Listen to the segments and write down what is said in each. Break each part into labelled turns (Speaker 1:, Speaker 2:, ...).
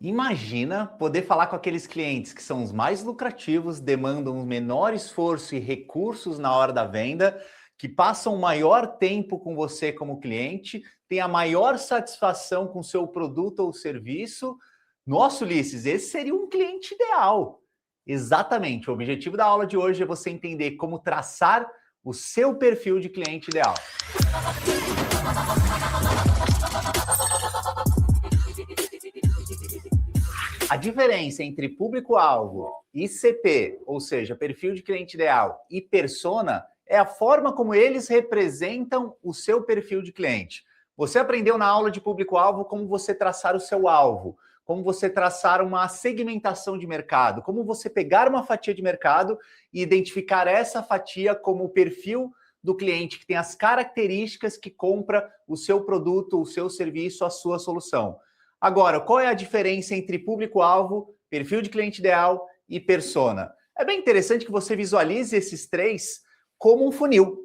Speaker 1: Imagina poder falar com aqueles clientes que são os mais lucrativos, demandam um menor esforço e recursos na hora da venda, que passam maior tempo com você como cliente, têm a maior satisfação com o seu produto ou serviço. Nossa, Ulisses, esse seria um cliente ideal. Exatamente. O objetivo da aula de hoje é você entender como traçar o seu perfil de cliente ideal. A diferença entre público-alvo, ICP, ou seja, perfil de cliente ideal, e persona, é a forma como eles representam o seu perfil de cliente. Você aprendeu na aula de público-alvo como você traçar o seu alvo, como você traçar uma segmentação de mercado, como você pegar uma fatia de mercado e identificar essa fatia como o perfil do cliente que tem as características que compra o seu produto, o seu serviço, a sua solução. Agora, qual é a diferença entre público-alvo, perfil de cliente ideal e persona? É bem interessante que você visualize esses três como um funil,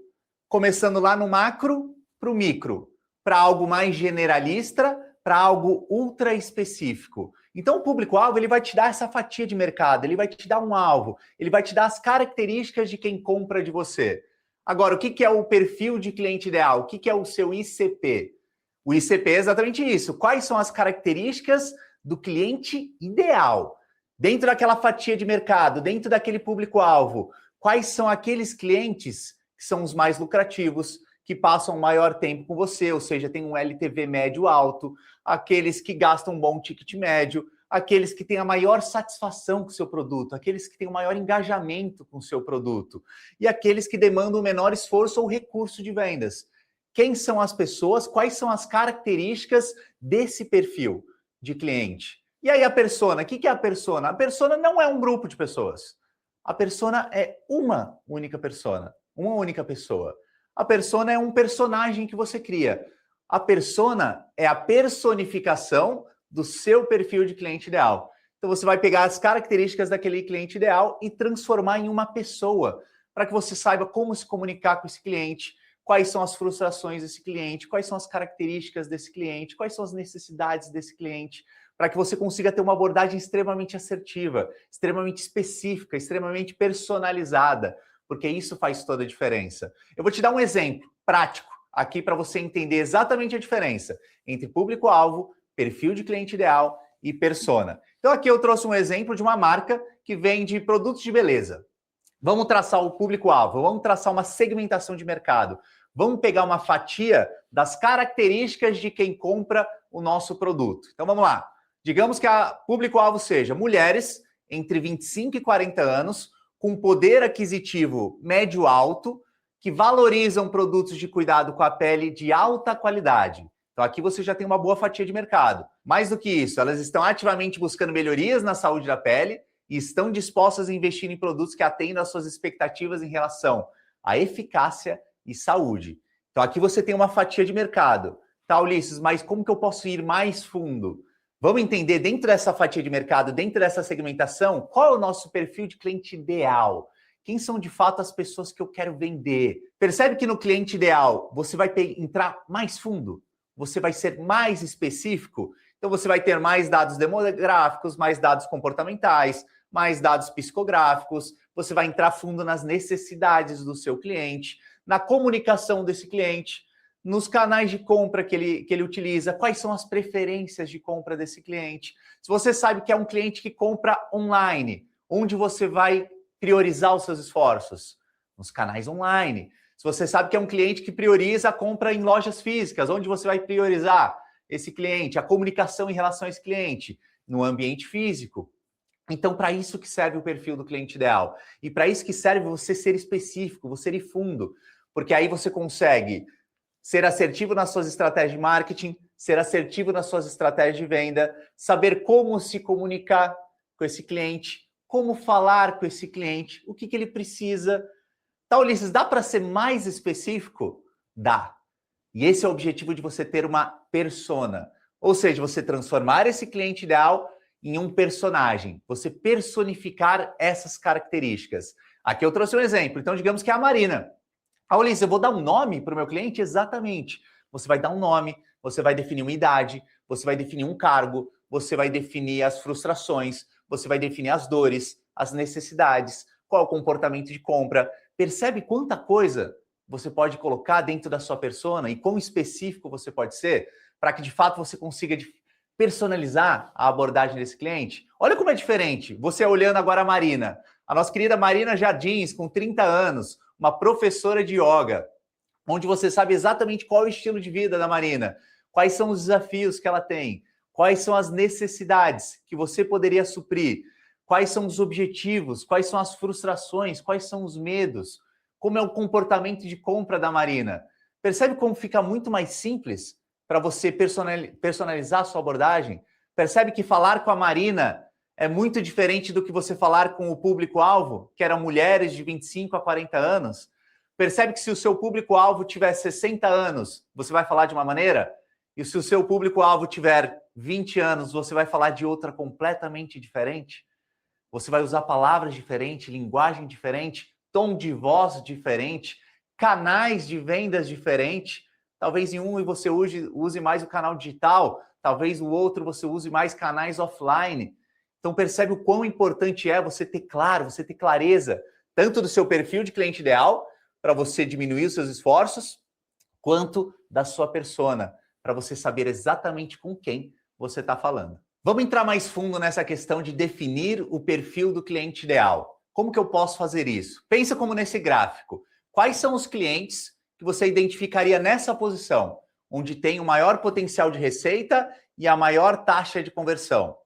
Speaker 1: começando lá no macro para o micro, para algo mais generalista, para algo ultra específico. Então, o público-alvo ele vai te dar essa fatia de mercado, ele vai te dar um alvo, ele vai te dar as características de quem compra de você. Agora, o que é o perfil de cliente ideal? O que é o seu ICP? O ICP é exatamente isso. Quais são as características do cliente ideal? Dentro daquela fatia de mercado, dentro daquele público-alvo, quais são aqueles clientes que são os mais lucrativos, que passam maior tempo com você, ou seja, tem um LTV médio alto, aqueles que gastam um bom ticket médio, aqueles que têm a maior satisfação com o seu produto, aqueles que têm o maior engajamento com o seu produto, e aqueles que demandam o menor esforço ou recurso de vendas. Quem são as pessoas, quais são as características desse perfil de cliente. E aí a persona, o que é a persona? A persona não é um grupo de pessoas. A persona é uma única persona, uma única pessoa. A persona é um personagem que você cria. A persona é a personificação do seu perfil de cliente ideal. Então você vai pegar as características daquele cliente ideal e transformar em uma pessoa, para que você saiba como se comunicar com esse cliente, quais são as frustrações desse cliente, quais são as características desse cliente, quais são as necessidades desse cliente, para que você consiga ter uma abordagem extremamente assertiva, extremamente específica, extremamente personalizada, porque isso faz toda a diferença. Eu vou te dar um exemplo prático aqui para você entender exatamente a diferença entre público-alvo, perfil de cliente ideal e persona. Então aqui eu trouxe um exemplo de uma marca que vende produtos de beleza. Vamos traçar o público-alvo, vamos traçar uma segmentação de mercado. Vamos pegar uma fatia das características de quem compra o nosso produto. Então vamos lá. Digamos que o público-alvo seja mulheres entre 25 e 40 anos, com poder aquisitivo médio-alto, que valorizam produtos de cuidado com a pele de alta qualidade. Então aqui você já tem uma boa fatia de mercado. Mais do que isso, elas estão ativamente buscando melhorias na saúde da pele e estão dispostas a investir em produtos que atendam às suas expectativas em relação à eficácia e saúde. Então aqui você tem uma fatia de mercado. Tá, Ulisses, mas como que eu posso ir mais fundo? Vamos entender dentro dessa fatia de mercado, dentro dessa segmentação, qual é o nosso perfil de cliente ideal? Quem são de fato as pessoas que eu quero vender? Percebe que no cliente ideal você vai entrar mais fundo? Você vai ser mais específico? Então você vai ter mais dados demográficos, mais dados comportamentais, mais dados psicográficos, você vai entrar fundo nas necessidades do seu cliente, na comunicação desse cliente, nos canais de compra que ele utiliza, quais são as preferências de compra desse cliente. Se você sabe que é um cliente que compra online, onde você vai priorizar os seus esforços? Nos canais online. Se você sabe que é um cliente que prioriza a compra em lojas físicas, onde você vai priorizar esse cliente, a comunicação em relação a esse cliente? No ambiente físico. Então, para isso que serve o perfil do cliente ideal. E para isso que serve você ser específico, você ir fundo. Porque aí você consegue ser assertivo nas suas estratégias de marketing, ser assertivo nas suas estratégias de venda, saber como se comunicar com esse cliente, como falar com esse cliente, o que ele precisa. Tá, Ulisses, dá para ser mais específico? Dá. E esse é o objetivo de você ter uma persona. Ou seja, você transformar esse cliente ideal em um personagem. Você personificar essas características. Aqui eu trouxe um exemplo. Então, digamos que é a Marina. Ah, Ulisses, eu vou dar um nome para o meu cliente? Exatamente. Você vai dar um nome, você vai definir uma idade, você vai definir um cargo, você vai definir as frustrações, você vai definir as dores, as necessidades, qual é o comportamento de compra. Percebe quanta coisa você pode colocar dentro da sua persona e quão específico você pode ser para que, de fato, você consiga personalizar a abordagem desse cliente? Olha como é diferente. Você olhando agora a Marina, a nossa querida Marina Jardins, com 30 anos, uma professora de yoga, onde você sabe exatamente qual é o estilo de vida da Marina, quais são os desafios que ela tem, quais são as necessidades que você poderia suprir, quais são os objetivos, quais são as frustrações, quais são os medos, como é o comportamento de compra da Marina. Percebe como fica muito mais simples para você personalizar a sua abordagem? Percebe que falar com a Marina é muito diferente do que você falar com o público-alvo, que eram mulheres de 25 a 40 anos? Percebe que se o seu público-alvo tiver 60 anos, você vai falar de uma maneira? E se o seu público-alvo tiver 20 anos, você vai falar de outra completamente diferente? Você vai usar palavras diferentes, linguagem diferente, tom de voz diferente, canais de vendas diferentes. Talvez em um você use mais o canal digital, talvez o outro você use mais canais offline. Então percebe o quão importante é você ter claro, você ter clareza, tanto do seu perfil de cliente ideal, para você diminuir os seus esforços, quanto da sua persona, para você saber exatamente com quem você está falando. Vamos entrar mais fundo nessa questão de definir o perfil do cliente ideal. Como que eu posso fazer isso? Pensa como nesse gráfico. Quais são os clientes que você identificaria nessa posição, onde tem o maior potencial de receita e a maior taxa de conversão?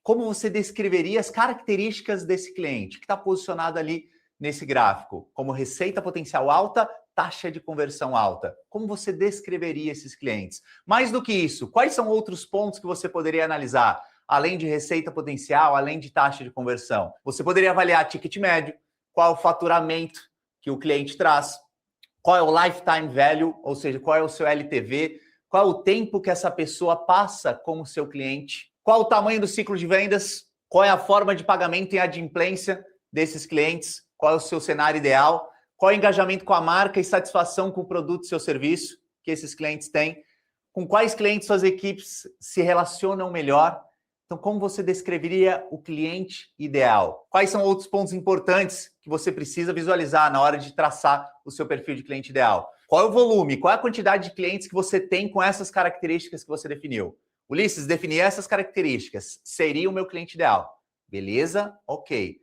Speaker 1: Como você descreveria as características desse cliente que está posicionado ali nesse gráfico, como receita potencial alta, taxa de conversão alta? Como você descreveria esses clientes? Mais do que isso, quais são outros pontos que você poderia analisar? Além de receita potencial, além de taxa de conversão, você poderia avaliar ticket médio, qual é o faturamento que o cliente traz, qual é o lifetime value, ou seja, qual é o seu LTV, qual é o tempo que essa pessoa passa como seu cliente, qual é o tamanho do ciclo de vendas, qual é a forma de pagamento e adimplência desses clientes, qual é o seu cenário ideal, qual é o engajamento com a marca e satisfação com o produto e seu serviço que esses clientes têm, com quais clientes suas equipes se relacionam melhor. Então, como você descreveria o cliente ideal? Quais são outros pontos importantes que você precisa visualizar na hora de traçar o seu perfil de cliente ideal? Qual é o volume? Qual é a quantidade de clientes que você tem com essas características que você definiu? Ulisses, definir essas características seria o meu cliente ideal. Beleza? Ok.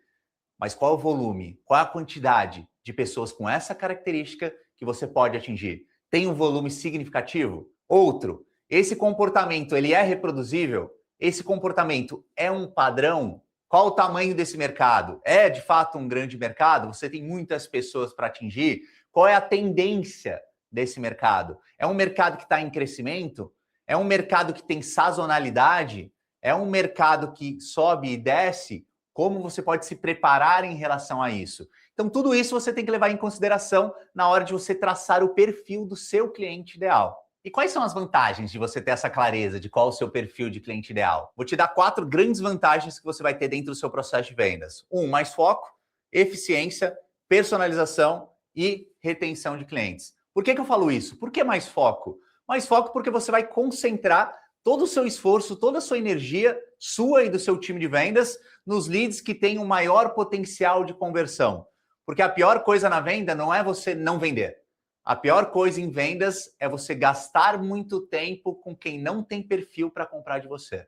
Speaker 1: Mas qual é o volume? Qual é a quantidade de pessoas com essa característica que você pode atingir? Tem um volume significativo? Outro, esse comportamento, ele é reproduzível? Esse comportamento é um padrão? Qual o tamanho desse mercado? É, de fato, um grande mercado? Você tem muitas pessoas para atingir? Qual é a tendência desse mercado? É um mercado que está em crescimento? É um mercado que tem sazonalidade? É um mercado que sobe e desce? Como você pode se preparar em relação a isso? Então, tudo isso você tem que levar em consideração na hora de você traçar o perfil do seu cliente ideal. E quais são as vantagens de você ter essa clareza de qual é o seu perfil de cliente ideal? Vou te dar 4 grandes vantagens que você vai ter dentro do seu processo de vendas. 1, mais foco, eficiência, personalização e retenção de clientes. Por que eu falo isso? Por que mais foco? Mais foco porque você vai concentrar todo o seu esforço, toda a sua energia, sua e do seu time de vendas, nos leads que têm o maior potencial de conversão. Porque a pior coisa na venda não é você não vender. A pior coisa em vendas é você gastar muito tempo com quem não tem perfil para comprar de você.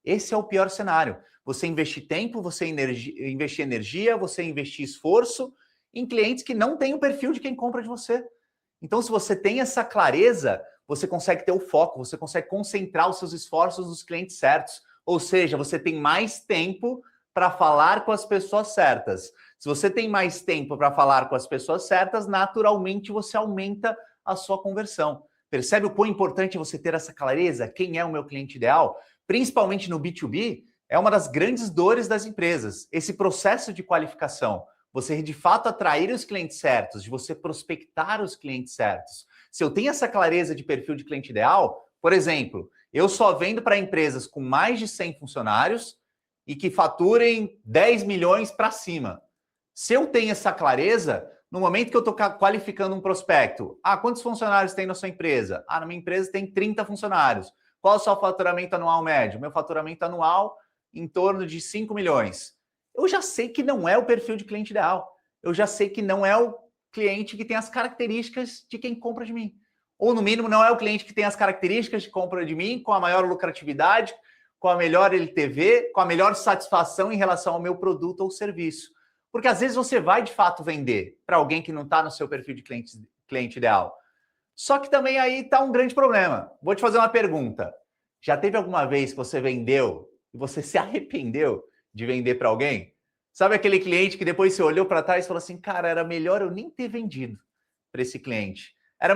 Speaker 1: Esse é o pior cenário. Você investir tempo, você investir energia, você investir esforço em clientes que não têm o perfil de quem compra de você. Então, se você tem essa clareza, você consegue ter o foco, você consegue concentrar os seus esforços nos clientes certos. Ou seja, você tem mais tempo para falar com as pessoas certas. Se você tem mais tempo para falar com as pessoas certas, naturalmente você aumenta a sua conversão. Percebe o quão importante é você ter essa clareza? Quem é o meu cliente ideal? Principalmente no B2B, é uma das grandes dores das empresas. Esse processo de qualificação. Você, de fato, atrair os clientes certos, de você prospectar os clientes certos. Se eu tenho essa clareza de perfil de cliente ideal, por exemplo, eu só vendo para empresas com mais de 100 funcionários e que faturem 10 milhões para cima. Se eu tenho essa clareza, no momento que eu estou qualificando um prospecto, quantos funcionários tem na sua empresa? Na minha empresa tem 30 funcionários. Qual é o seu faturamento anual médio? Meu faturamento anual em torno de 5 milhões. Eu já sei que não é o perfil de cliente ideal. Eu já sei que não é o cliente que tem as características de quem compra de mim. Ou, no mínimo, não é o cliente que tem as características de compra de mim, com a maior lucratividade, com a melhor LTV, com a melhor satisfação em relação ao meu produto ou serviço. Porque, às vezes, você vai, de fato, vender para alguém que não está no seu perfil de cliente ideal. Só que também aí está um grande problema. Vou te fazer uma pergunta. Já teve alguma vez que você vendeu e você se arrependeu de vender para alguém? Sabe aquele cliente que depois você olhou para trás e falou assim, cara, era melhor eu nem ter vendido para esse cliente. Era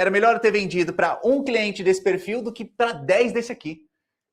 Speaker 1: melhor eu ter vendido para um cliente desse perfil do que para 10 desse aqui.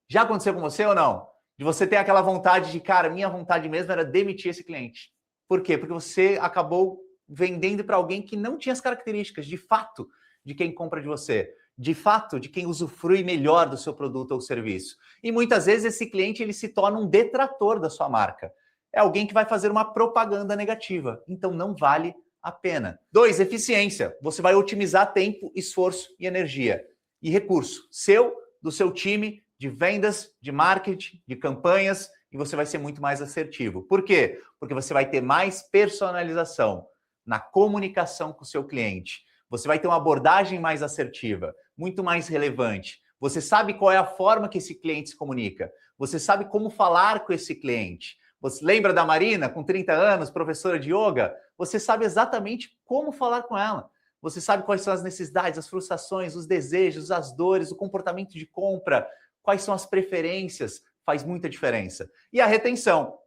Speaker 1: Já aconteceu com você ou não? De você ter aquela vontade de, cara, minha vontade mesmo era demitir esse cliente. Por quê? Porque você acabou vendendo para alguém que não tinha as características, de fato, de quem compra de você, de fato, de quem usufrui melhor do seu produto ou serviço. E muitas vezes esse cliente ele se torna um detrator da sua marca. É alguém que vai fazer uma propaganda negativa. Então não vale a pena. 2, eficiência. Você vai otimizar tempo, esforço e energia. E recurso seu, do seu time, de vendas, de marketing, de campanhas, e você vai ser muito mais assertivo. Por quê? Porque você vai ter mais personalização na comunicação com o seu cliente. Você vai ter uma abordagem mais assertiva, muito mais relevante. Você sabe qual é a forma que esse cliente se comunica. Você sabe como falar com esse cliente. Você lembra da Marina, com 30 anos, professora de yoga? Você sabe exatamente como falar com ela. Você sabe quais são as necessidades, as frustrações, os desejos, as dores, o comportamento de compra, quais são as preferências. Faz muita diferença. E a retenção.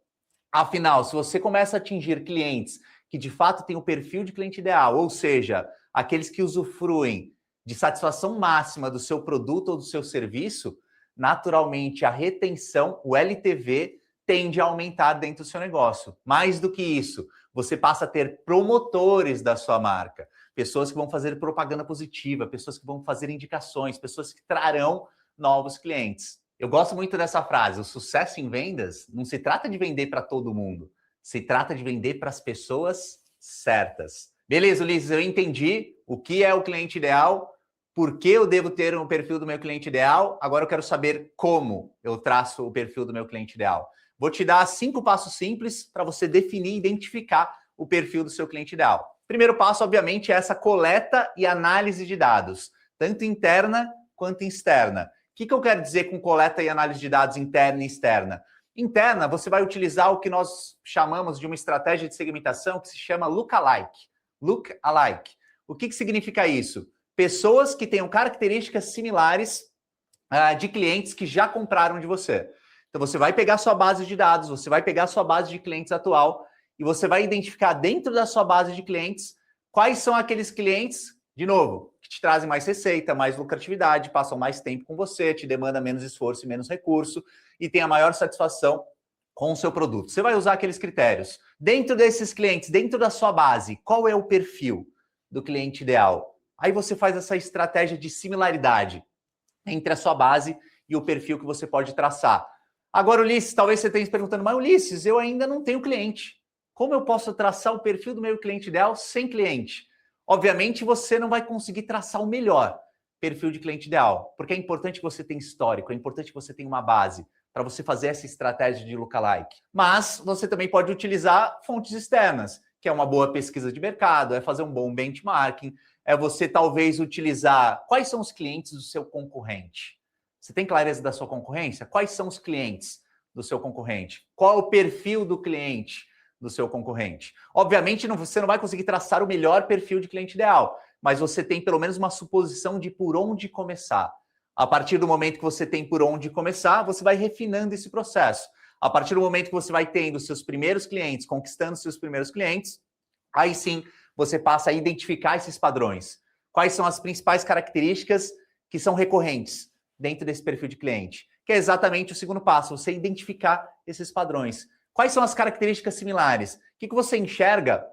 Speaker 1: Afinal, se você começa a atingir clientes que de fato têm o perfil de cliente ideal, ou seja, aqueles que usufruem de satisfação máxima do seu produto ou do seu serviço, naturalmente a retenção, o LTV, tende a aumentar dentro do seu negócio. Mais do que isso, você passa a ter promotores da sua marca, pessoas que vão fazer propaganda positiva, pessoas que vão fazer indicações, pessoas que trarão novos clientes. Eu gosto muito dessa frase, o sucesso em vendas não se trata de vender para todo mundo, se trata de vender para as pessoas certas. Beleza, Ulisses, eu entendi o que é o cliente ideal, por que eu devo ter um perfil do meu cliente ideal, agora eu quero saber como eu traço o perfil do meu cliente ideal. Vou te dar 5 passos simples para você definir e identificar o perfil do seu cliente ideal. Primeiro passo, obviamente, é essa coleta e análise de dados, tanto interna quanto externa. O que eu quero dizer com coleta e análise de dados interna e externa? Interna, você vai utilizar o que nós chamamos de uma estratégia de segmentação que se chama lookalike. Lookalike. O que significa isso? Pessoas que tenham características similares de clientes que já compraram de você. Então, você vai pegar sua base de dados, você vai pegar sua base de clientes atual e você vai identificar dentro da sua base de clientes quais são aqueles clientes, de novo, que te trazem mais receita, mais lucratividade, passam mais tempo com você, te demanda menos esforço e menos recurso e tem a maior satisfação com o seu produto. Você vai usar aqueles critérios. Dentro desses clientes, dentro da sua base, qual é o perfil do cliente ideal? Aí você faz essa estratégia de similaridade entre a sua base e o perfil que você pode traçar. Agora, Ulisses, talvez você esteja se perguntando, mas Ulisses, eu ainda não tenho cliente. Como eu posso traçar o perfil do meu cliente ideal sem cliente? Obviamente, você não vai conseguir traçar o melhor perfil de cliente ideal, porque é importante que você tenha histórico, é importante que você tenha uma base para você fazer essa estratégia de lookalike. Mas você também pode utilizar fontes externas, que é uma boa pesquisa de mercado, é fazer um bom benchmarking, é você talvez utilizar quais são os clientes do seu concorrente. Você tem clareza da sua concorrência? Quais são os clientes do seu concorrente? Qual é o perfil do cliente do seu concorrente? Obviamente, você não vai conseguir traçar o melhor perfil de cliente ideal, mas você tem pelo menos uma suposição de por onde começar. A partir do momento que você tem por onde começar, você vai refinando esse processo. A partir do momento que você vai tendo seus primeiros clientes, conquistando seus primeiros clientes, aí sim você passa a identificar esses padrões. Quais são as principais características que são recorrentes dentro desse perfil de cliente? Que é exatamente o segundo passo, você identificar esses padrões. Quais são as características similares? O que você enxerga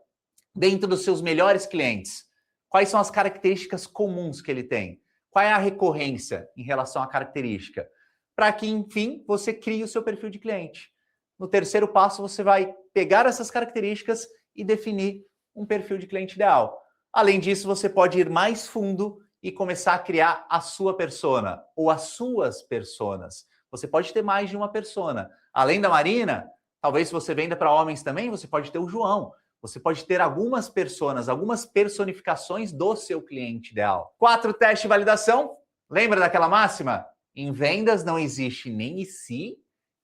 Speaker 1: dentro dos seus melhores clientes? Quais são as características comuns que ele tem? Qual é a recorrência em relação à característica? Para que, enfim, você crie o seu perfil de cliente. No terceiro passo, você vai pegar essas características e definir um perfil de cliente ideal. Além disso, você pode ir mais fundo e começar a criar a sua persona ou as suas personas. Você pode ter mais de uma persona. Além da Marina, talvez se você venda para homens também, você pode ter o João. Você pode ter algumas personas, algumas personificações do seu cliente ideal. 4, teste e validação. Lembra daquela máxima? Em vendas não existe nem e se,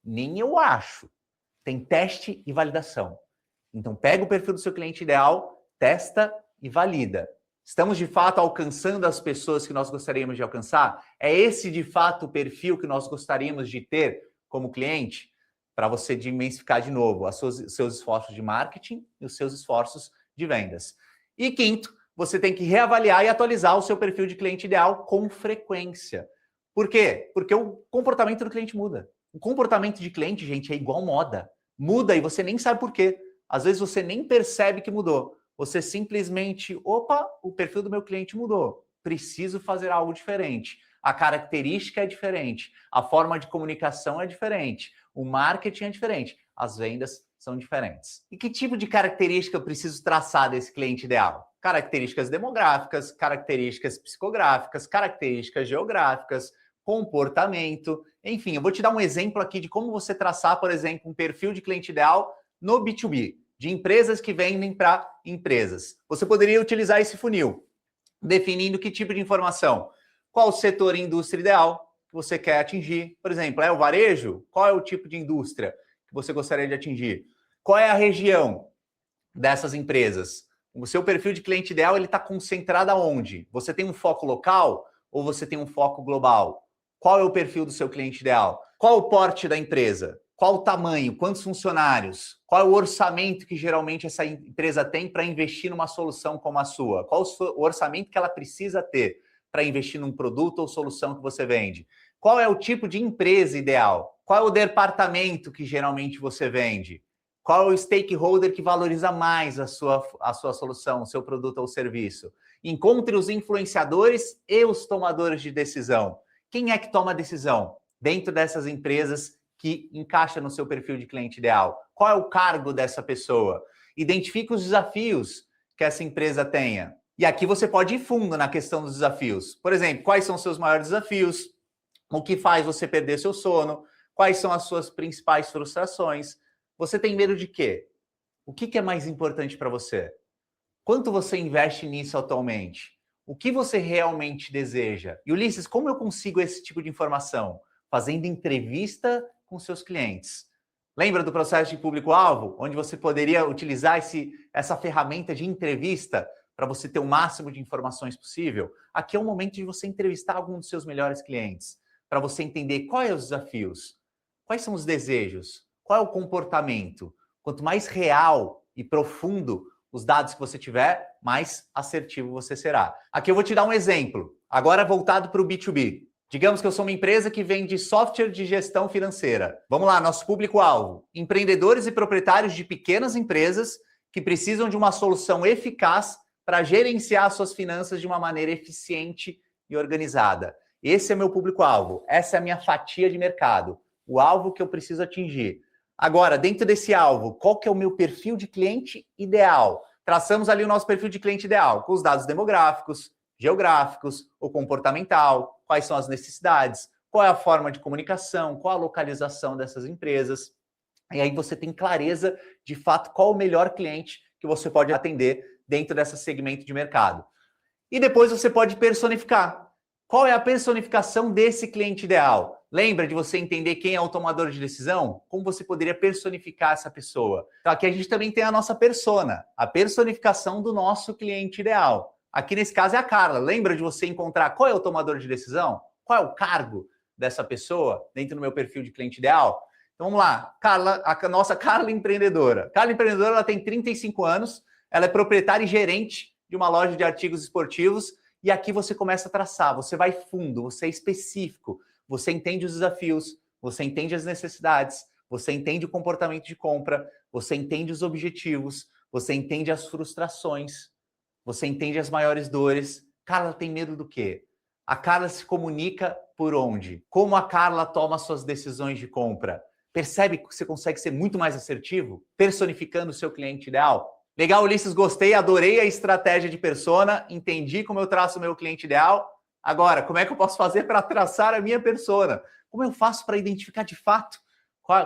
Speaker 1: nem eu acho. Tem teste e validação. Então, pega o perfil do seu cliente ideal, testa e valida. Estamos, de fato, alcançando as pessoas que nós gostaríamos de alcançar? É esse, de fato, o perfil que nós gostaríamos de ter como cliente? Para você dimensificar de novo os seus esforços de marketing e os seus esforços de vendas. E quinto, você tem que reavaliar e atualizar o seu perfil de cliente ideal com frequência. Por quê? Porque o comportamento do cliente muda. O comportamento de cliente, gente, é igual moda. Muda e você nem sabe por quê. Às vezes você nem percebe que mudou. Você simplesmente, opa, o perfil do meu cliente mudou. Preciso fazer algo diferente. A característica é diferente. A forma de comunicação é diferente. O marketing é diferente. As vendas são diferentes. E que tipo de característica eu preciso traçar desse cliente ideal? Características demográficas, características psicográficas, características geográficas, comportamento. Enfim, eu vou te dar um exemplo aqui de como você traçar, por exemplo, um perfil de cliente ideal no B2B, de empresas que vendem para empresas. Você poderia utilizar esse funil, definindo que tipo de informação. Qual o setor e indústria ideal que você quer atingir? Por exemplo, é o varejo? Qual é o tipo de indústria que você gostaria de atingir? Qual é a região dessas empresas? O seu perfil de cliente ideal ele está concentrado aonde? Você tem um foco local ou você tem um foco global? Qual é o perfil do seu cliente ideal? Qual o porte da empresa? Qual o tamanho? Quantos funcionários? Qual é o orçamento que geralmente essa empresa tem para investir numa solução como a sua? Qual o orçamento que ela precisa ter para investir num produto ou solução que você vende? Qual é o tipo de empresa ideal? Qual é o departamento que geralmente você vende? Qual é o stakeholder que valoriza mais a sua solução, o seu produto ou serviço? Encontre os influenciadores e os tomadores de decisão. Quem é que toma a decisão dentro dessas empresas que encaixa no seu perfil de cliente ideal? Qual é o cargo dessa pessoa? Identifique os desafios que essa empresa tenha. E aqui você pode ir fundo na questão dos desafios. Por exemplo, quais são os seus maiores desafios? O que faz você perder seu sono? Quais são as suas principais frustrações? Você tem medo de quê? O que é mais importante para você? Quanto você investe nisso atualmente? O que você realmente deseja? E Ulisses, como eu consigo esse tipo de informação? Fazendo entrevista com seus clientes. Lembra do processo de público-alvo? Onde você poderia utilizar essa ferramenta de entrevista para você ter o máximo de informações possível? Aqui é o momento de você entrevistar algum dos seus melhores clientes, para você entender quais são os desafios, quais são os desejos, qual é o comportamento. Quanto mais real e profundo os dados que você tiver, mais assertivo você será. Aqui eu vou te dar um exemplo, agora voltado para o B2B. Digamos que eu sou uma empresa que vende software de gestão financeira. Vamos lá, nosso público-alvo. Empreendedores e proprietários de pequenas empresas que precisam de uma solução eficaz para gerenciar suas finanças de uma maneira eficiente e organizada. Esse é meu público-alvo. Essa é a minha fatia de mercado. O alvo que eu preciso atingir. Agora, dentro desse alvo, qual que é o meu perfil de cliente ideal? Traçamos ali o nosso perfil de cliente ideal, com os dados demográficos, geográficos, o comportamental, quais são as necessidades, qual é a forma de comunicação, qual a localização dessas empresas. E aí você tem clareza, de fato, qual o melhor cliente que você pode atender dentro desse segmento de mercado. E depois você pode personificar. Qual é a personificação desse cliente ideal? Lembra de você entender quem é o tomador de decisão? Como você poderia personificar essa pessoa? Então aqui a gente também tem a nossa persona, a personificação do nosso cliente ideal. Aqui nesse caso é a Carla. Lembra de você encontrar qual é o tomador de decisão? Qual é o cargo dessa pessoa dentro do meu perfil de cliente ideal? Então vamos lá, Carla, a nossa Carla empreendedora. Carla empreendedora, ela tem 35 anos, ela é proprietária e gerente de uma loja de artigos esportivos. E aqui você começa a traçar, você vai fundo, você é específico, você entende os desafios, você entende as necessidades, você entende o comportamento de compra, você entende os objetivos, você entende as frustrações, você entende as maiores dores. Carla tem medo do quê? A Carla se comunica por onde? Como a Carla toma suas decisões de compra? Percebe que você consegue ser muito mais assertivo, personificando o seu cliente ideal? Legal, Ulisses, gostei, adorei a estratégia de persona, entendi como eu traço o meu cliente ideal. Agora, como é que eu posso fazer para traçar a minha persona? Como eu faço para identificar de fato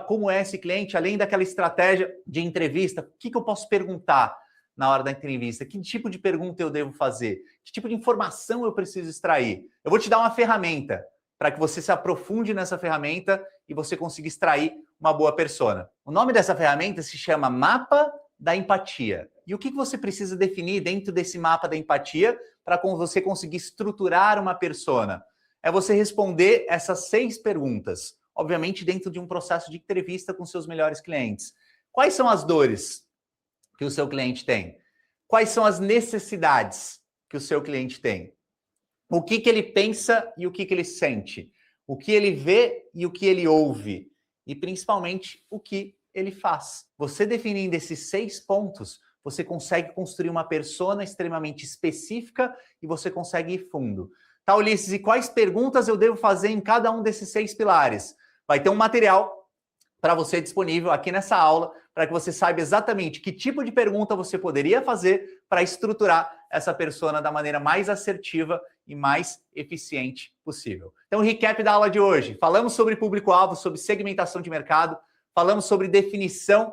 Speaker 1: como é esse cliente, além daquela estratégia de entrevista? O que eu posso perguntar na hora da entrevista? Que tipo de pergunta eu devo fazer? Que tipo de informação eu preciso extrair? Eu vou te dar uma ferramenta para que você se aprofunde nessa ferramenta e você consiga extrair uma boa persona. O nome dessa ferramenta se chama Mapa da Empatia. E o que você precisa definir dentro desse mapa da empatia para você conseguir estruturar uma persona? É você responder essas 6 perguntas, obviamente dentro de um processo de entrevista com seus melhores clientes. Quais são as dores que o seu cliente tem? Quais são as necessidades que o seu cliente tem? O que ele pensa e o que ele sente? O que ele vê e o que ele ouve? E principalmente o que ele faz. Você definindo esses 6 pontos, você consegue construir uma persona extremamente específica e você consegue ir fundo. Tá, Ulisses, e quais perguntas eu devo fazer em cada um desses 6 pilares? Vai ter um material para você disponível aqui nessa aula, para que você saiba exatamente que tipo de pergunta você poderia fazer para estruturar essa persona da maneira mais assertiva e mais eficiente possível. Então, recap da aula de hoje. Falamos sobre público-alvo, sobre segmentação de mercado, falamos sobre definição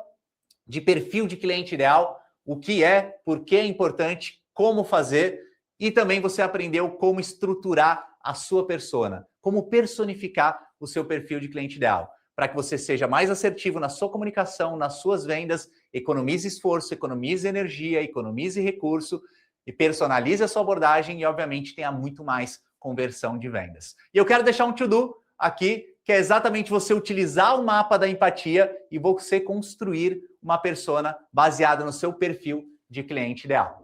Speaker 1: de perfil de cliente ideal, o que é, por que é importante, como fazer, e também você aprendeu como estruturar a sua persona, como personificar o seu perfil de cliente ideal, para que você seja mais assertivo na sua comunicação, nas suas vendas, economize esforço, economize energia, economize recurso e personalize a sua abordagem e, obviamente, tenha muito mais conversão de vendas. E eu quero deixar um to-do aqui, que é exatamente você utilizar o mapa da empatia e você construir uma persona baseada no seu perfil de cliente ideal.